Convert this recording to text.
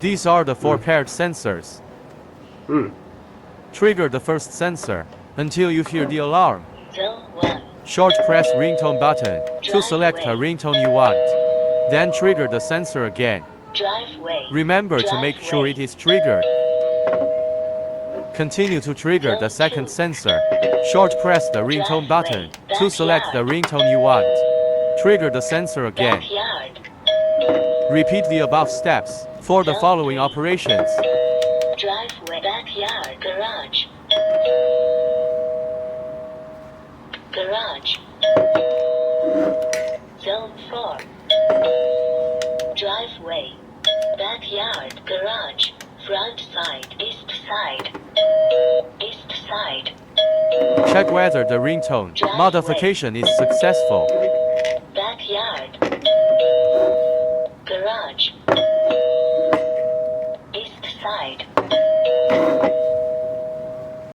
These are the 4 paired sensors. Trigger the first sensor until you hear the alarm. Zone 1. Short press ringtone button to select a ringtone you want. Then trigger the sensor again. Driveway. Remember to make sure it is triggered. Continue to trigger the second sensor. Short press the ringtone button to select the ringtone you want. Trigger the sensor again. Backyard. Repeat the above steps for the following operations. Driveway. Backyard. Garage. Garage. Zone 4. Driveway. Backyard. Garage. Front side. East side. East side. Check whether the ringtone modification is successful.